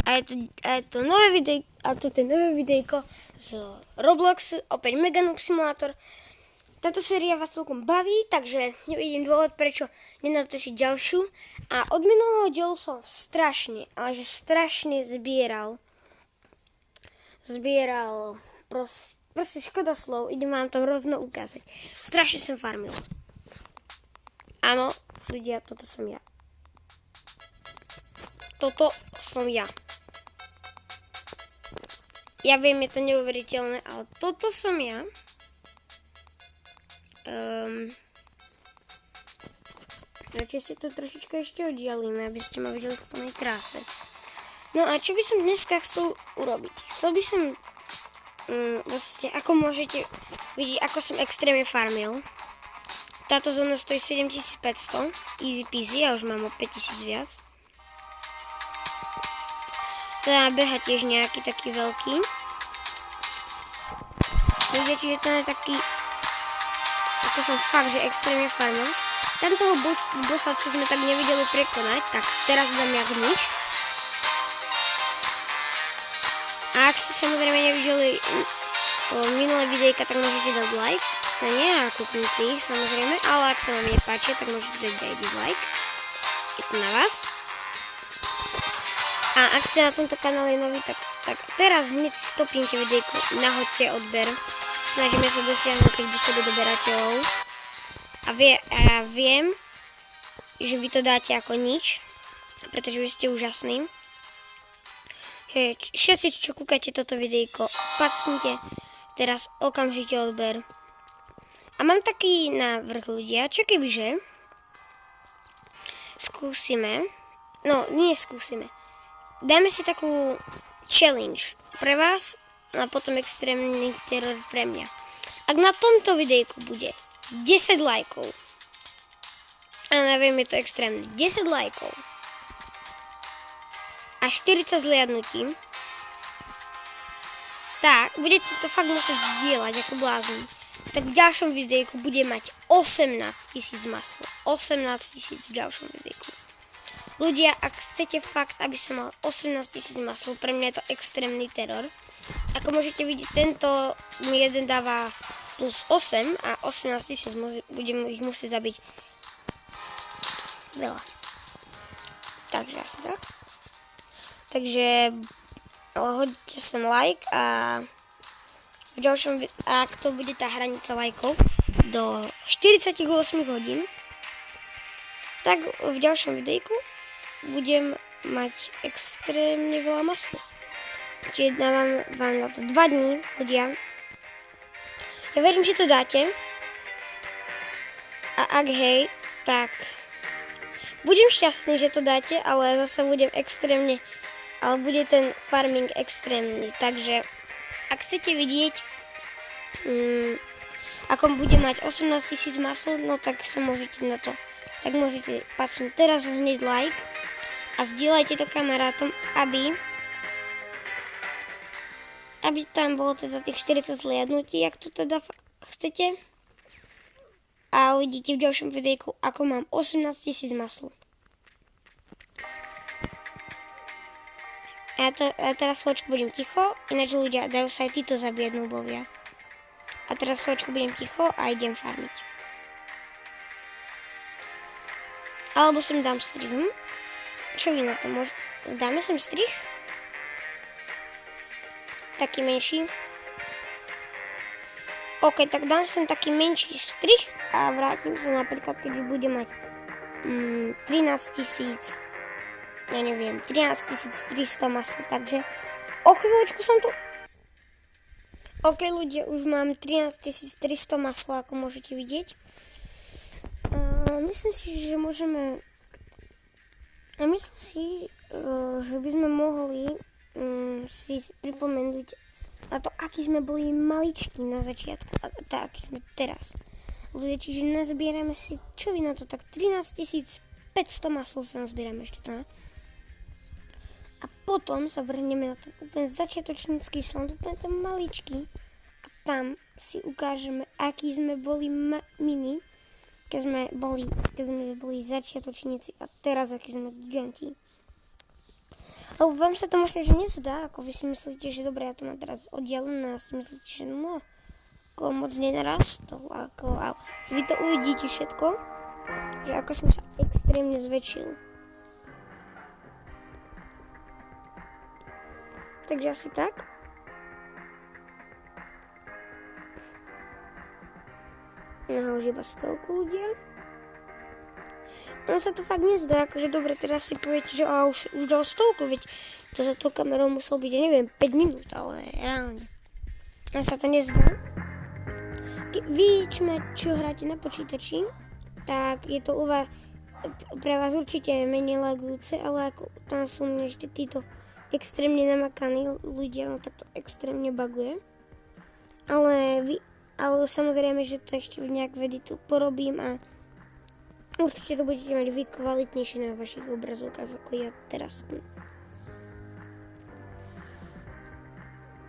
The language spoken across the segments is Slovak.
je to nové videjko, a toto je nové videjko z Robloxu, opäť Mega Noob Simulator. Táto séria vás celkom baví, takže nevidím dôvod, prečo nenatočiť ďalšiu. A od minulého dielu som strašne, ale že strašne zbieral. Proste škoda slov, idem vám to rovno ukázať. Strašne som farmil. Áno, ľudia, toto som ja. Toto som ja. Ja viem, je to neuveriteľné, ale toto som ja. Radšej si to trošičku ešte oddialíme, aby ste ma videli v plnej kráse. No a čo by som dneska chcel urobiť? Chcel by som, vlastne, ako môžete vidieť, ako som extrémne farmil. Táto zóna stojí 7500, easy peasy, ja už mám o 5000 viac. Teda beha tiež nejaký taký veľký. Ľudia, čiže to je taký, ako som fakt, že extrémne farmil. Tam toho bossa, čo sme tak nevideli prekonať, tak teraz dám jak nič. A ak ste samozrejme nevideli minulé videjka, tak môžete dať like. No nie, a kúpim si ich samozrejme, ale ak sa vám nepáči, tak môžete dať aj dislike. Je to na vás. A ak ste na tomto kanále noví, tak teraz hneď si stopnite videjko, nahoďte odber. Snažíme sa dosiahnuť 50 odberateľov. A ja viem, že vy to dáte ako nič, pretože vy ste úžasní. Všetci, čo kúkate toto videjko, pacnite teraz okamžite odber. A mám taký návrh, ľudia, čo kebyže skúsime, no nie skúsime, dáme si takú challenge pre vás a potom extrémny teror pre mňa. Ak na tomto videjku bude 10 lajkov, a neviem, je to extrémne, 10 lajkov a 40 zliadnutí, tak budete to fakt musieť zdieľať ako blázni. Tak v ďalšom videjku bude mať 18 000 maslo. 18 000 v ďalšom videjku. Ľudia, ak chcete fakt, aby som mal 18 000 maslo, pre mňa je to extrémny teror. Ako môžete vidieť, tento mi jeden dáva plus 8 a 18 000 budem ich musieť zabiť veľa. Takže asi tak. Takže hodite sem like a v ďalšom, ak to bude tá hranica lajkov do 48 hodín, tak v ďalšom videjku budem mať extrémne veľa masla. Čiže dávam vám na to 2 dní, ľudia. Ja verím, že to dáte. A ak hej, tak budem šťastný, že to dáte, ale zase budem extrémne, ale bude ten farming extrémny. Takže ak chcete vidieť, ako bude mať 18 000 masl, no tak sa môžete na to, tak môžete pacnúť teraz hneď like a zdieľajte to kamarátom, aby tam bolo teda tých 40 zliadnutí, ak to teda chcete. A uvidíte v ďalšom videjku, ako mám 18 000 masl. Ja teraz chvíľočku budem ticho, ináč ľudia, dajú sa aj títo zabíjať nubovia. A teraz chvíľočku budem ticho a idem farmiť. Alebo sem dám strih. Čo vy na to môžete? Dáme sem strih? Taký menší. OK, tak dám sem taký menší strih a vrátim sa napríklad, keď budem mať 13 000. Ja neviem, 13 300 masl, takže o chvíľočku som tu. OK, ľudia, už mám 13 300 masla, ako môžete vidieť. Myslím si, že môžeme... A myslím si, že by sme mohli si pripomenúť na to, aký sme boli maličkí na začiatku a aký sme teraz. Ľudia, čiže nazbierame si, čo vy na to, tak 13 500 masl sa nazbierame ešte to, ne? A potom sa vrhneme na ten úplne začiatočnícky sound, úplne ten maličký. A tam si ukážeme, aký sme boli mini, keď sme boli začiatočníci a teraz aký sme giganti. Lebo vám sa to možno, že nezdá, ako vy si myslíte, že dobre, ja to mám teraz oddelené a si myslíte, že no, ako moc nenarastol, ale vy to uvidíte všetko, že ako som sa extrémne zväčšil. Takže asi tak. No, už iba 100 ľudia. No sa to fakt nezdá, akože dobre, teraz si poviete, že už dal 100, veď to za tou kamerou musel byť, ja neviem, 5 minút, ale reálne. No sa to nezdá. Vy, čo hráte na počítači, tak je to pre vás určite menej lagujúce, ale ako tam sú mne ešte títo extrémne namakaní ľudia, no tak to extrémne buguje. Ale samozrejme, že to ešte nejak v editu porobím a určite to budete mať vy kvalitnejšie na vašich obrazovkách ako ja teraz.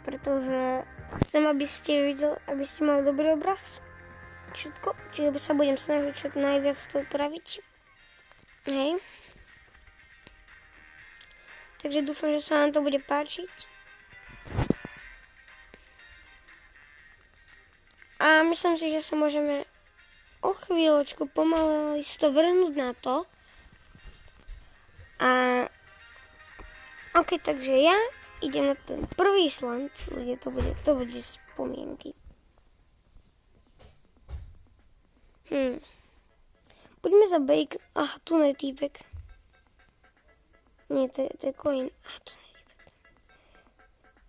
Pretože chcem, aby ste mali dobrý obraz. Všetko. Čiže sa budem snažiť čo najviac to upraviť. Hej. Takže dúfam, že sa vám to bude páčiť. A myslím si, že sa môžeme o chvíľočku pomaly vrhnúť na to. A ok, takže ja idem na ten prvý slant. Ľudia, to bude spomienky. Poďme za bacon. Aha, tu je týpek. Nie, to je coin. Aha, tu je týpek.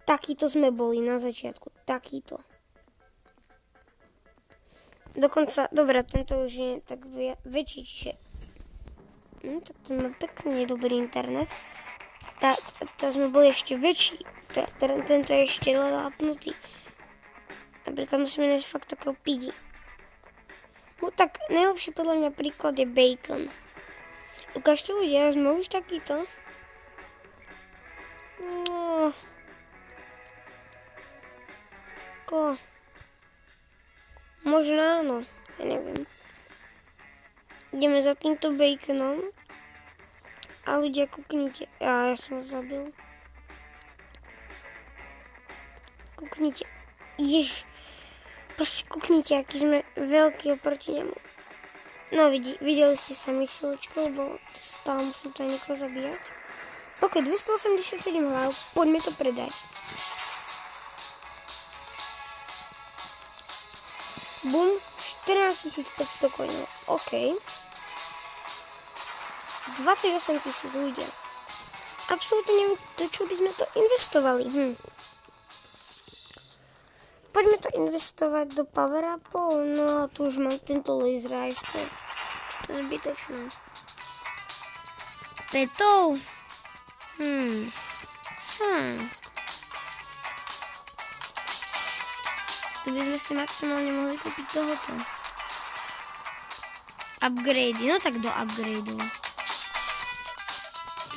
Takýto sme boli na začiatku. Takýto. Dokonca, dobre, tento už je tak väčší, čiže tak ten má pekne dobrý internet. To sme boli ešte väčší. Tento je ešte lapnutý. Napríklad musíme nájsť fakt takého pidi. No tak najlepší podľa mňa príklad je bacon. Ukážte ľudia, sme už takýto. No. Možno áno, ja neviem. Ideme za týmto baconom. A ľudia, kuknite. Ja som zabil. Kuknite. Proste kuknite, aký sme veľký oproti nemu. No, videli ste sa mi chvíľočku, lebo stále musím to aj niekoho zabíjať. Ok, 287 hlav, poďme to predať. Bum, 14 500 coinov, ok. 28 000 ľudia. Absolútne neviem, do čo by sme to investovali. Poďme to investovať do power upov, no a tu už mám tento laser ice, to je zbytočné. Petov. Tu by sme si maximálne mohli kúpiť tohoto. Upgrade, no tak do upgradeu.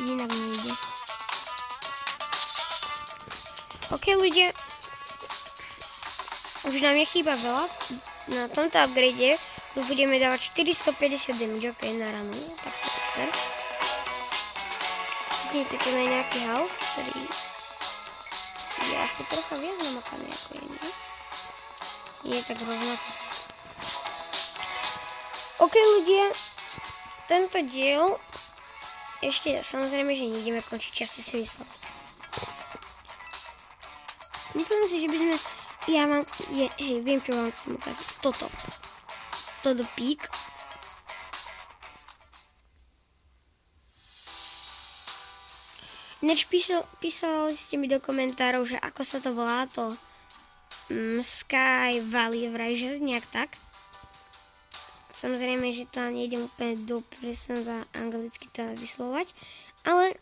Inak nejde. Ok ľudia. Už nám je chýba veľa. Na tomto upgrade už budeme dávať 450 damage, ok, na ranu. Tak to super. Kúknite tu na nejaký health, ktorý je asi trocha viac namakaný ako je, nie? Nie je tak rovnaký. Ok ľudia, tento diel ešte samozrejme, že nejdeme končiť, často si myslel. Myslím si, že by sme... viem, čo vám chcem ukázať. Toto pík. Ináč písali ste mi do komentárov, že ako sa to volá to Sky Valley, vraj, že nejak tak. Samozrejme, že to nejdem úplne do presne za anglicky to vyslovať, ale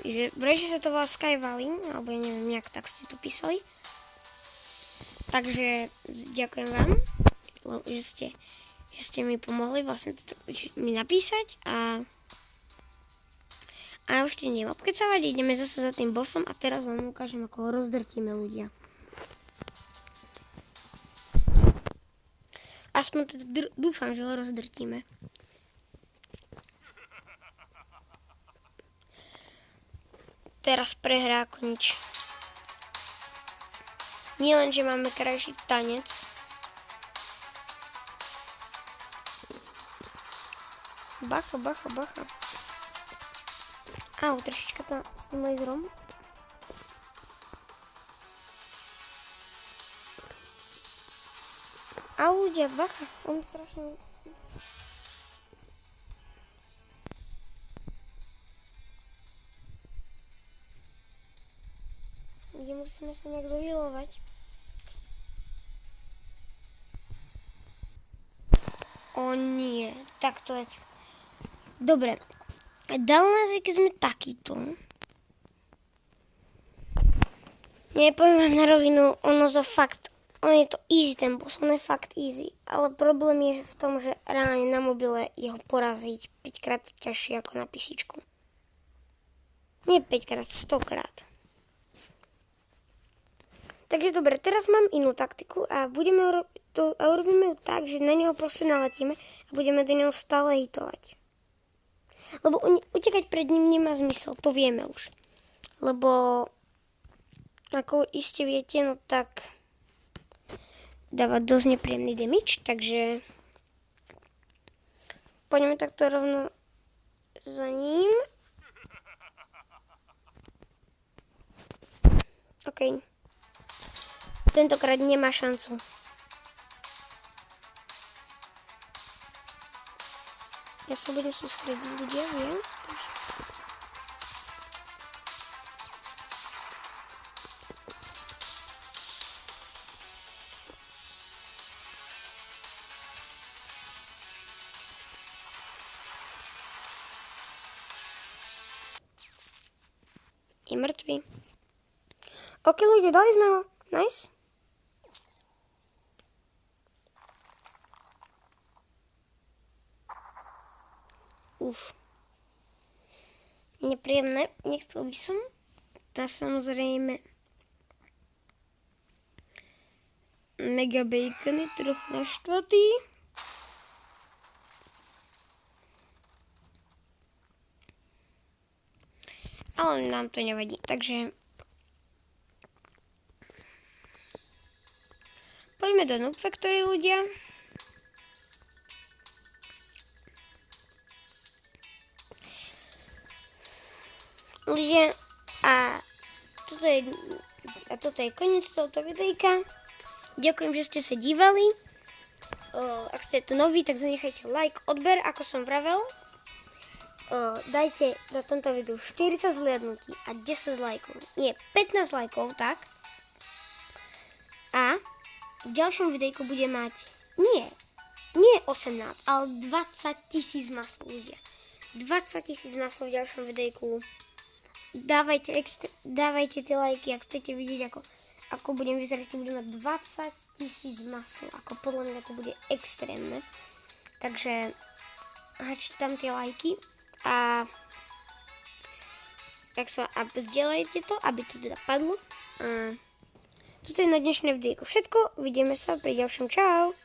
že vraj, že sa to volá Sky Valley, alebo ja neviem, nejak tak ste to písali. Takže ďakujem vám, že ste mi pomohli vlastne mi napísať a už ti neviem obkecávať, ideme zase za tým bossom a teraz vám ukážem, ako ho rozdrtíme ľudia. Aspoň teda dúfam, že ho rozdrtíme. teraz prehrá ako nič. Nie len, že máme krajší tanec. Bacha, bacha, bacha. Au, trošička to s tým laserom. Au, ľudia, bacha. On strašne... Kde musíme sa nejak dohealovať. O nie, tak to je. Dobre. Dal nás, keď sme takýto. Nie, poviem vám na rovinu, on je to easy ten boss, on je fakt easy. Ale problém je v tom, že reálne na mobile je ho poraziť 5-krát ťažšie ako na písičku. Nie 5-krát, 100-krát. Takže dobre, teraz mám inú taktiku a urobíme ju tak, že na neho proste naletíme a budeme do neho stále hitovať. Lebo utekať pred ním nemá zmysel, to vieme už. Lebo, ako iste viete, no tak dáva dosť nepríjemný damage, takže poďme takto rovno za ním. OK. Tentokrát nemá šancu. Ja sa budem sústrediť, ľudia, viac. Je mŕtvý. OK, ľudia, dali sme ho. Nice. Nepríjemné, nechcel by som. To samozrejme Mega Bacon je trochu naštvatý. Ale nám to nevadí, takže poďme do Noob Factory, ľudia. Ľudia, a toto je koniec tohto videjka. Ďakujem, že ste sa dívali. Ak ste tu noví, tak zanechajte like, odber, ako som vravel. Dajte na tomto videu 40 zhliadnutí a 10 lajkov. Nie, 15 lajkov, tak. A v ďalšom videjku bude mať, nie 18, ale 20 000 maslov, ľudia. 20 000 maslov v ďalšom videjku. Dávajte tie lajky, ak chcete vidieť, ako budem vyzerať, keď budem mať 20 000 maslov. Ako podľa mňa to bude extrémne. Takže hačte tam tie lajky a zdieľajte to, aby to teda padlo. Toto je na dnešné videjko všetko. Vidíme sa pri ďalšom. Čau!